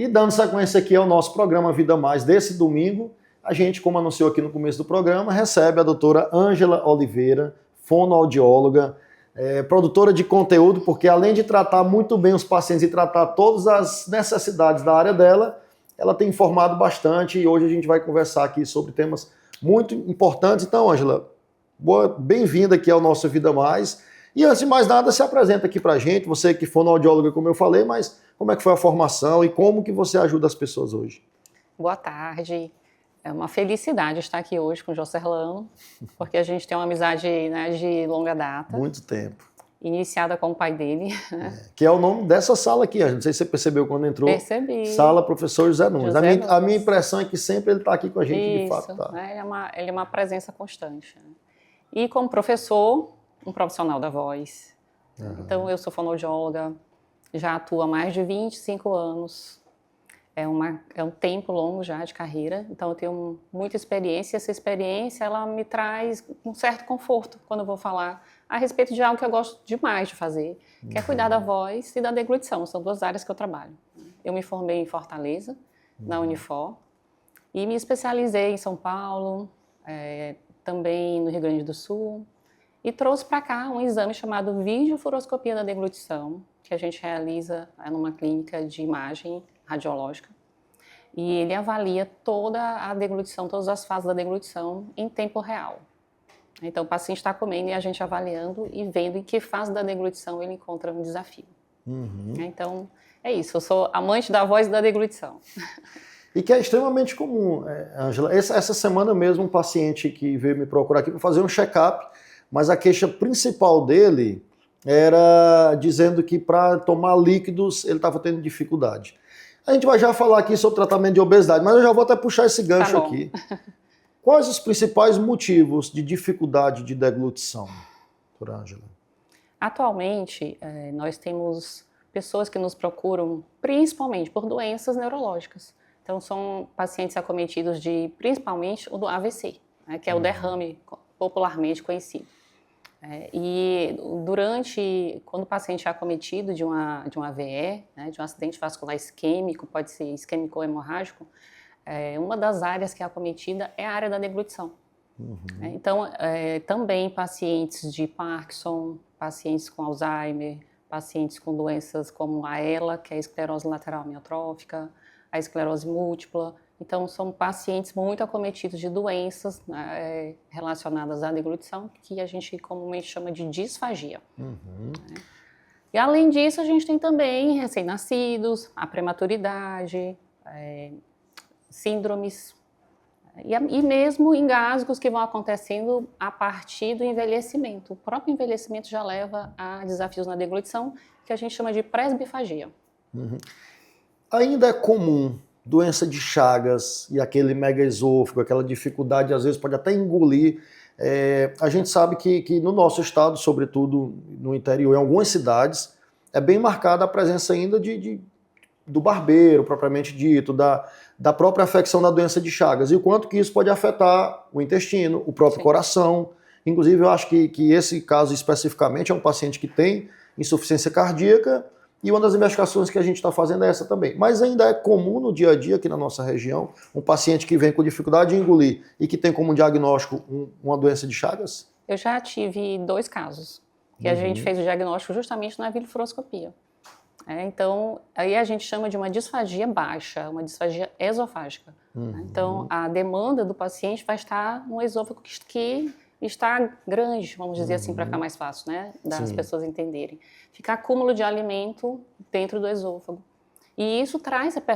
E dando sequência aqui ao nosso programa Vida Mais desse domingo, a gente, como anunciou aqui no começo do programa, recebe a doutora Ângela Oliveira, fonoaudióloga, produtora de conteúdo, porque além de tratar muito bem os pacientes e tratar todas as necessidades da área dela, ela tem informado bastante e hoje a gente vai conversar aqui sobre temas muito importantes. Então, Ângela, bem-vinda aqui ao nosso Vida Mais. E antes de mais nada, se apresenta aqui pra gente, você que é fonoaudióloga, como eu falei, mas como é que foi a formação e como que você ajuda as pessoas hoje? Boa tarde. É uma felicidade estar aqui hoje com o Joserlano, porque a gente tem uma amizade, né, de longa data. Muito tempo. Iniciada com o pai dele. Que é o nome dessa sala aqui, não sei se você percebeu quando entrou. Percebi. Sala Professor José Nunes. José Nunes. A minha impressão é que sempre ele está aqui com a gente, Isso, de fato. Tá. Né, ele é uma presença constante. Né? E como professor, um profissional da voz. Então, eu sou fonoaudióloga, já atuo há mais de 25 anos. É um tempo longo já de carreira, então eu tenho muita experiência. E essa experiência, ela me traz um certo conforto quando eu vou falar a respeito de algo que eu gosto demais de fazer, que é cuidar da voz e da deglutição. São duas áreas que eu trabalho. Eu me formei em Fortaleza, na Unifor, e me especializei em São Paulo, também no Rio Grande do Sul, e trouxe para cá um exame chamado videofuroscopia da deglutição, que a gente realiza numa clínica de imagem radiológica, e ele avalia toda a deglutição, todas as fases da deglutição em tempo real. Então o paciente está comendo e a gente avaliando e vendo em que fase da deglutição ele encontra um desafio. Então é isso, eu sou amante da voz e da deglutição. E que é extremamente comum, Ângela. Essa semana mesmo um paciente que veio me procurar aqui para fazer um check-up, mas a queixa principal dele era dizendo que para tomar líquidos ele estava tendo dificuldade. A gente vai já falar aqui sobre tratamento de obesidade, mas eu já vou até puxar esse gancho aqui. Quais os principais motivos de dificuldade de deglutição, doutora Ângela? Atualmente, nós temos pessoas que nos procuram principalmente por doenças neurológicas. Então, são pacientes acometidos de, principalmente, o do AVC, né, que é o derrame popularmente conhecido. E quando o paciente é acometido de um AVE, né, de um acidente vascular isquêmico, pode ser isquêmico ou hemorrágico, uma das áreas que é acometida é a área da deglutição. Então, também pacientes de Parkinson, pacientes com Alzheimer, pacientes com doenças como a ELA, que é a esclerose lateral amiotrófica, a esclerose múltipla. Então, são pacientes muito acometidos de doenças relacionadas à deglutição, que a gente comumente chama de disfagia. E, além disso, a gente tem também recém-nascidos, a prematuridade, síndromes, e mesmo engasgos que vão acontecendo a partir do envelhecimento. O próprio envelhecimento já leva a desafios na deglutição, que a gente chama de presbifagia. Ainda é comum doença de Chagas e aquele megaesôfago, aquela dificuldade, às vezes pode até engolir. A gente sabe que no nosso estado, sobretudo no interior, em algumas cidades, é bem marcada a presença ainda do barbeiro, propriamente dito, da própria afecção da doença de Chagas, e o quanto que isso pode afetar o intestino, o próprio coração. Inclusive, eu acho que esse caso especificamente é um paciente que tem insuficiência cardíaca, e uma das investigações que a gente está fazendo é essa também. Mas ainda é comum no dia a dia aqui na nossa região, um paciente que vem com dificuldade de engolir e que tem como diagnóstico uma doença de Chagas? Eu já tive 2 casos, que a gente fez o diagnóstico justamente na videofuroscopia. Então, aí a gente chama de uma disfagia baixa, uma disfagia esofágica. Então, a demanda do paciente vai estar no esôfago que está grande, vamos dizer assim, para ficar mais fácil, né, das pessoas entenderem. Fica acúmulo de alimento dentro do esôfago. E isso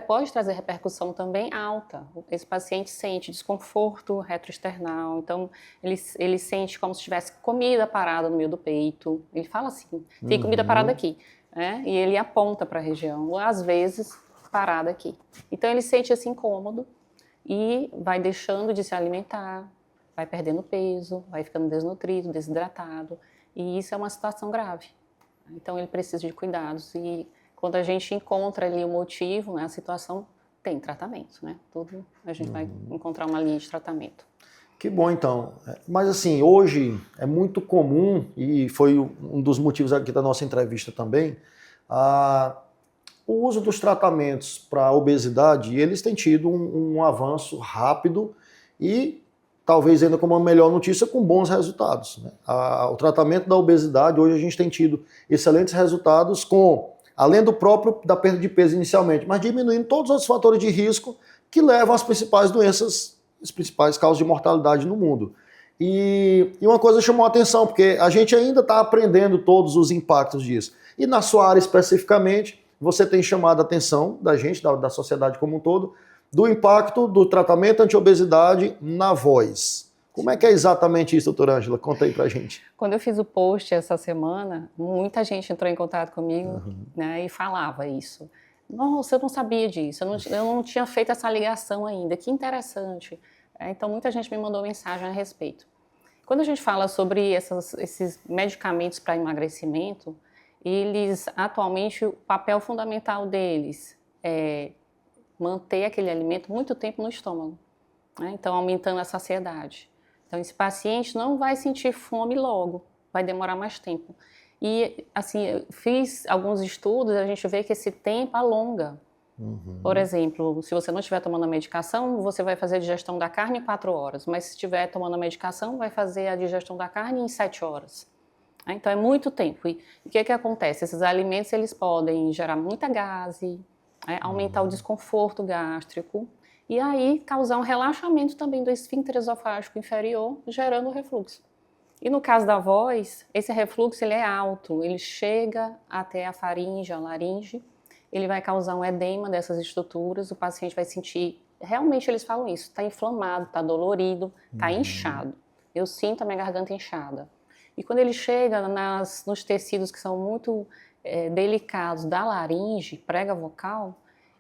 pode trazer repercussão também alta. Esse paciente sente desconforto retroesternal, então ele sente como se tivesse comida parada no meio do peito. Ele fala assim, tem comida parada aqui, né? E ele aponta para a região, ou às vezes parada aqui. Então ele sente esse incômodo e vai deixando de se alimentar, vai perdendo peso, vai ficando desnutrido, desidratado, e isso é uma situação grave. Então ele precisa de cuidados, e quando a gente encontra ali o motivo, né, a situação tem tratamento, né? Tudo a gente vai encontrar uma linha de tratamento. Que bom, então. Mas assim, hoje é muito comum, e foi um dos motivos aqui da nossa entrevista também, o uso dos tratamentos para obesidade, eles têm tido um avanço rápido e talvez ainda como uma melhor notícia, com bons resultados, né? O tratamento da obesidade, hoje a gente tem tido excelentes resultados além do próprio da perda de peso inicialmente, mas diminuindo todos os outros fatores de risco que levam às principais doenças, as principais causas de mortalidade no mundo. E uma coisa chamou a atenção, porque a gente ainda está aprendendo todos os impactos disso. E na sua área especificamente, você tem chamado a atenção da gente, da sociedade como um todo, do impacto do tratamento anti-obesidade na voz. Como é que é exatamente isso, doutora Ângela? Conta aí pra gente. Quando eu fiz o post essa semana, muita gente entrou em contato comigo, né, e falava isso. Nossa, eu não sabia disso, eu não tinha feito essa ligação ainda, que interessante. Então, muita gente me mandou mensagem a respeito. Quando a gente fala sobre esses medicamentos para emagrecimento, eles, atualmente, o papel fundamental deles é manter aquele alimento muito tempo no estômago, né? Então, aumentando a saciedade. Então, esse paciente não vai sentir fome logo, vai demorar mais tempo. E, assim, eu fiz alguns estudos, a gente vê que esse tempo alonga. Por exemplo, se você não estiver tomando a medicação, você vai fazer a digestão da carne em 4 horas, mas se estiver tomando a medicação, vai fazer a digestão da carne em 7 horas. Então, é muito tempo. E o que acontece? Esses alimentos, eles podem gerar muita gase, aumentar o desconforto gástrico e aí causar um relaxamento também do esfíncter esofágico inferior, gerando refluxo. E no caso da voz, esse refluxo ele é alto, ele chega até a faringe, a laringe, ele vai causar um edema dessas estruturas, o paciente vai sentir, realmente eles falam isso, está inflamado, está dolorido, está inchado. Eu sinto a minha garganta inchada. E quando ele chega nos tecidos que são muito delicados da laringe, prega vocal,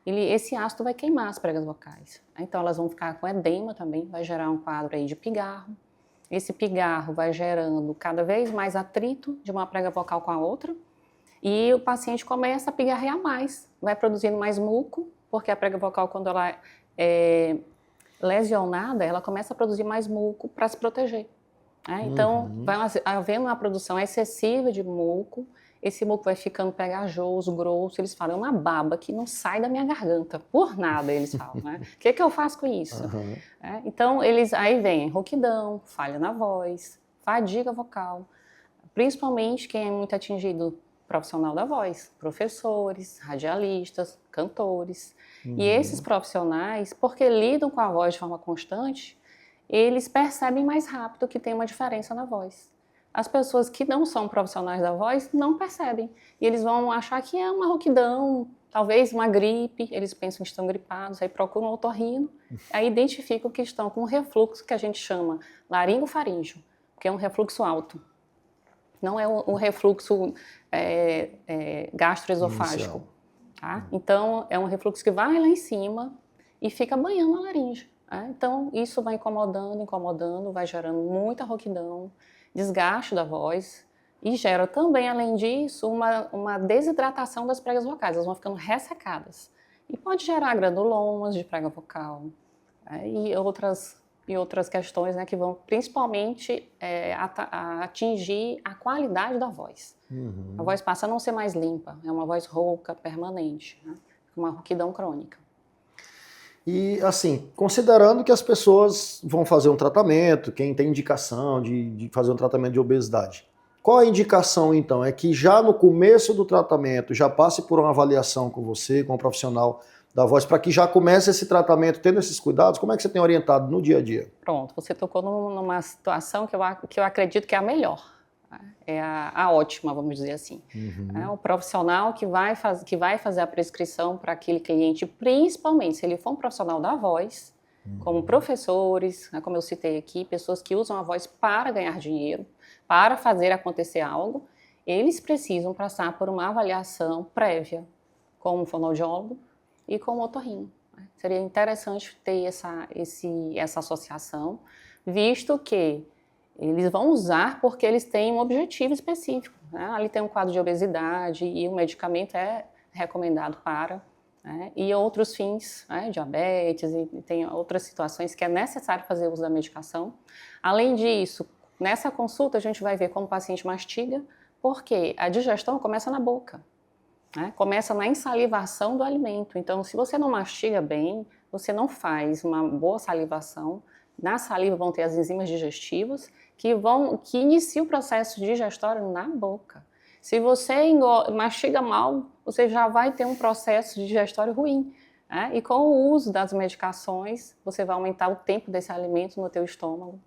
esse ácido vai queimar as pregas vocais. Então elas vão ficar com edema também, vai gerar um quadro aí de pigarro. Esse pigarro vai gerando cada vez mais atrito de uma prega vocal com a outra e o paciente começa a pigarrear mais, vai produzindo mais muco, porque a prega vocal, quando ela é lesionada, ela começa a produzir mais muco para se proteger. Então, vai havendo uma produção excessiva de muco, esse muco vai ficando pegajoso, grosso, eles falam, é uma baba que não sai da minha garganta, por nada, eles falam, né? O que eu faço com isso? Então, aí vem rouquidão, falha na voz, fadiga vocal, principalmente quem é muito atingido, profissional da voz, professores, radialistas, cantores. E esses profissionais, porque lidam com a voz de forma constante, eles percebem mais rápido que tem uma diferença na voz. As pessoas que não são profissionais da voz não percebem. E eles vão achar que é uma rouquidão, talvez uma gripe, eles pensam que estão gripados, aí procuram um otorrino, aí identificam que estão com um refluxo que a gente chama laringofaríngeo, que é um refluxo alto. Não é um refluxo gastroesofágico. Tá? Então, é um refluxo que vai lá em cima e fica banhando a laringe. Então, isso vai incomodando, vai gerando muita rouquidão, desgaste da voz e gera também, além disso, uma desidratação das pregas vocais, elas vão ficando ressecadas. E pode gerar granulomas de prega vocal e outras questões, né, que vão principalmente atingir a qualidade da voz. A voz passa a não ser mais limpa, é uma voz rouca, permanente, né, uma rouquidão crônica. E, assim, considerando que as pessoas vão fazer um tratamento, quem tem indicação de fazer um tratamento de obesidade, qual a indicação, então? É que já no começo do tratamento, já passe por uma avaliação com você, com o profissional da voz, para que já comece esse tratamento tendo esses cuidados? Como é que você tem orientado no dia a dia? Pronto, você tocou numa situação que eu acredito que é a melhor. É a ótima, vamos dizer assim. O profissional que vai fazer a prescrição para aquele cliente, principalmente se ele for um profissional da voz, como professores, né, como eu citei aqui, pessoas que usam a voz para ganhar dinheiro, para fazer acontecer algo, eles precisam passar por uma avaliação prévia com um fonoaudiólogo e com um otorrino. Seria interessante ter essa associação, visto que eles vão usar porque eles têm um objetivo específico. Né? Ali tem um quadro de obesidade e o medicamento é recomendado para, né? E outros fins, né? Diabetes, e tem outras situações que é necessário fazer uso da medicação. Além disso, nessa consulta a gente vai ver como o paciente mastiga, porque a digestão começa na boca. né? Começa na insalivação do alimento. Então, se você não mastiga bem, você não faz uma boa salivação, na saliva vão ter as enzimas digestivas que iniciam o processo digestório na boca. Se você mastiga mal, você já vai ter um processo digestório ruim, né? E com o uso das medicações, você vai aumentar o tempo desse alimento no teu estômago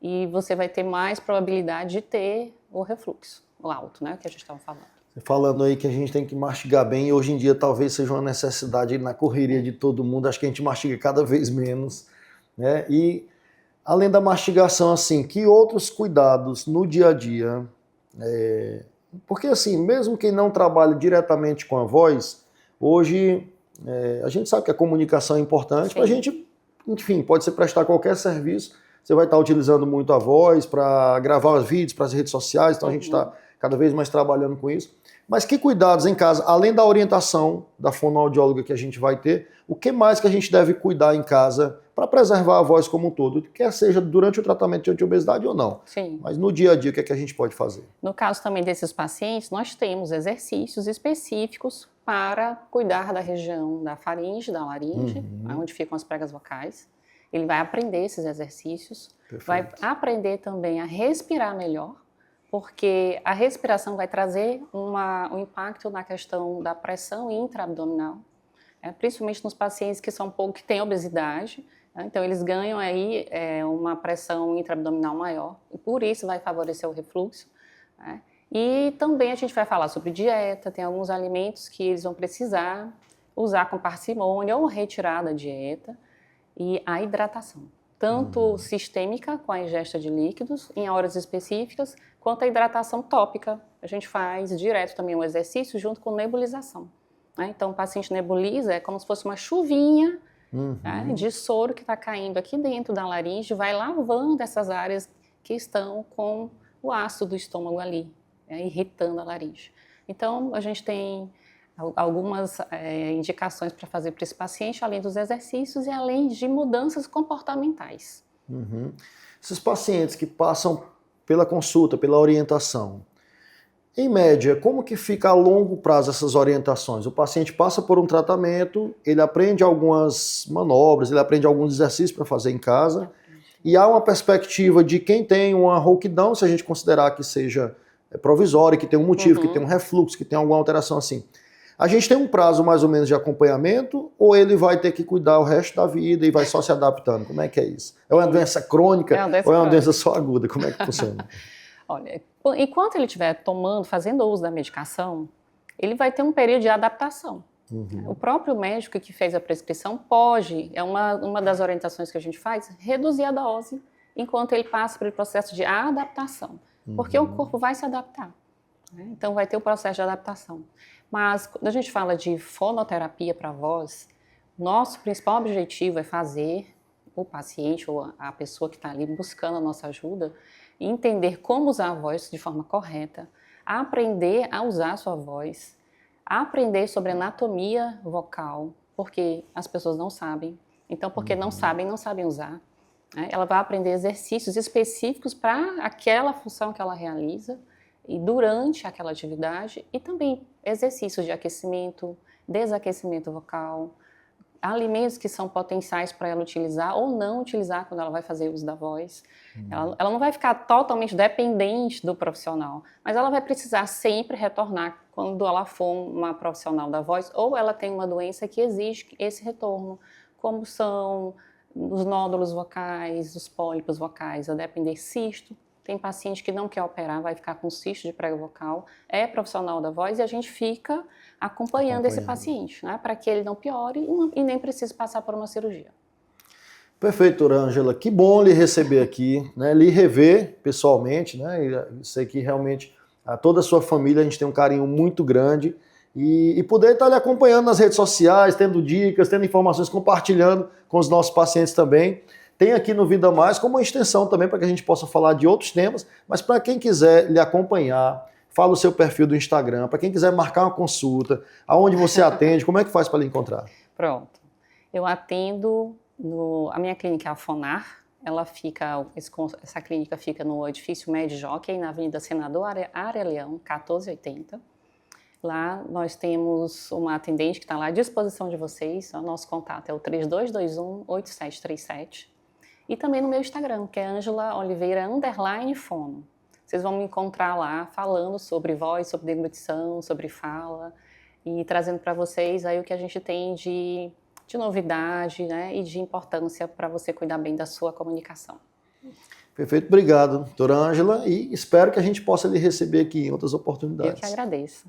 e você vai ter mais probabilidade de ter o refluxo, o alto, né, que a gente estava falando. Falando aí que a gente tem que mastigar bem, e hoje em dia talvez seja uma necessidade na correria de todo mundo, acho que a gente mastiga cada vez menos, né? E além da mastigação, assim, que outros cuidados no dia a dia? Porque assim, mesmo quem não trabalha diretamente com a voz, hoje a gente sabe que a comunicação é importante para a gente, enfim, pode ser prestar qualquer serviço, você vai estar utilizando muito a voz para gravar os vídeos para as redes sociais, então a gente está cada vez mais trabalhando com isso. Mas que cuidados em casa, além da orientação da fonoaudióloga que a gente vai ter, o que mais que a gente deve cuidar em casa para preservar a voz como um todo, quer seja durante o tratamento de antiobesidade ou não? Sim. Mas no dia a dia, o que é que a gente pode fazer? No caso também desses pacientes, nós temos exercícios específicos para cuidar da região da faringe, da laringe, onde ficam as pregas vocais. Ele vai aprender esses exercícios, vai aprender também a respirar melhor, porque a respiração vai trazer um impacto na questão da pressão intraabdominal, principalmente nos pacientes que têm obesidade, né? Então eles ganham aí uma pressão intraabdominal maior e por isso vai favorecer o refluxo, né? E também a gente vai falar sobre dieta, tem alguns alimentos que eles vão precisar usar com parcimônia ou retirar da dieta, e a hidratação, tanto sistêmica, com a ingesta de líquidos, em horas específicas, quanto a hidratação tópica. A gente faz direto também um exercício junto com nebulização, né? Então o paciente nebuliza, é como se fosse uma chuvinha né, de soro que está caindo aqui dentro da laringe, vai lavando essas áreas que estão com o ácido do estômago ali, irritando a laringe. Então a gente tem algumas indicações para fazer para esse paciente, além dos exercícios e além de mudanças comportamentais. Esses pacientes que passam pela consulta, pela orientação, em média, como que fica a longo prazo essas orientações? O paciente passa por um tratamento, ele aprende algumas manobras, ele aprende alguns exercícios para fazer em casa, e há uma perspectiva de quem tem uma rouquidão, se a gente considerar que seja provisória, que tem um motivo, que tem um refluxo, que tem alguma alteração assim. A gente tem um prazo mais ou menos de acompanhamento ou ele vai ter que cuidar o resto da vida e vai só se adaptando? Como é que é isso? É uma doença crônica ou é uma doença só aguda? Como é que funciona? Olha, enquanto ele estiver fazendo uso da medicação, ele vai ter um período de adaptação. O próprio médico que fez a prescrição pode, uma das orientações que a gente faz, reduzir a dose enquanto ele passa pelo processo de adaptação. Porque o corpo vai se adaptar, né? Então vai ter o processo de adaptação. Mas quando a gente fala de fonoterapia para a voz, nosso principal objetivo é fazer o paciente ou a pessoa que está ali buscando a nossa ajuda entender como usar a voz de forma correta, aprender a usar a sua voz, aprender sobre anatomia vocal, porque as pessoas não sabem. Então, porque não sabem usar, né? Ela vai aprender exercícios específicos para aquela função que ela realiza e durante aquela atividade, e também exercícios de aquecimento, desaquecimento vocal, alimentos que são potenciais para ela utilizar ou não utilizar quando ela vai fazer uso da voz. Ela não vai ficar totalmente dependente do profissional, mas ela vai precisar sempre retornar quando ela for uma profissional da voz ou ela tem uma doença que exige esse retorno, como são os nódulos vocais, os pólipos vocais, a depender cisto. Tem paciente que não quer operar, vai ficar com cisto de prega vocal, é profissional da voz e a gente fica acompanhando esse paciente, né, para que ele não piore e nem precise passar por uma cirurgia. Perfeito, Ângela. Que bom lhe receber aqui, né, lhe rever pessoalmente, né, e sei que realmente a toda a sua família a gente tem um carinho muito grande e poder estar lhe acompanhando nas redes sociais, tendo dicas, tendo informações, compartilhando com os nossos pacientes também. Tem aqui no Vida Mais como uma extensão também para que a gente possa falar de outros temas, mas para quem quiser lhe acompanhar, fala o seu perfil do Instagram, para quem quiser marcar uma consulta, aonde você atende, como é que faz para lhe encontrar? Pronto. Eu atendo, a minha clínica é a Fonar, essa clínica fica no edifício Med Jockey, na Avenida Senador Área Leão, 1480. Lá nós temos uma atendente que está lá à disposição de vocês. O nosso contato é o 3221-8737. E também no meu Instagram, que é Ângela Oliveira _fono. Vocês vão me encontrar lá falando sobre voz, sobre deglutição, sobre fala e trazendo para vocês aí o que a gente tem de novidade, né, e de importância para você cuidar bem da sua comunicação. Perfeito, obrigado, doutora Ângela, e espero que a gente possa lhe receber aqui em outras oportunidades. Eu que agradeço.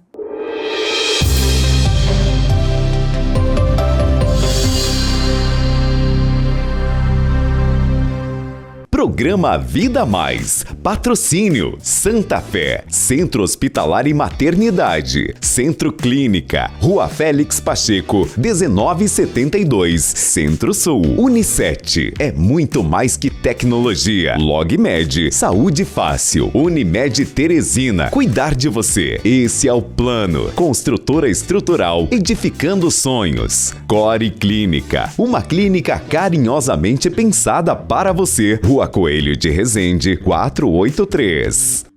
Programa Vida Mais. Patrocínio Santa Fé, Centro Hospitalar e Maternidade, Centro Clínica, Rua Félix Pacheco, 1972, Centro-Sul. Unicet, é muito mais que tecnologia. LogMed, saúde fácil. Unimed Teresina, cuidar de você. Esse é o plano. Construtora estrutural, edificando sonhos. Core Clínica, uma clínica carinhosamente pensada para você. Rua Coelho de Resende, 483.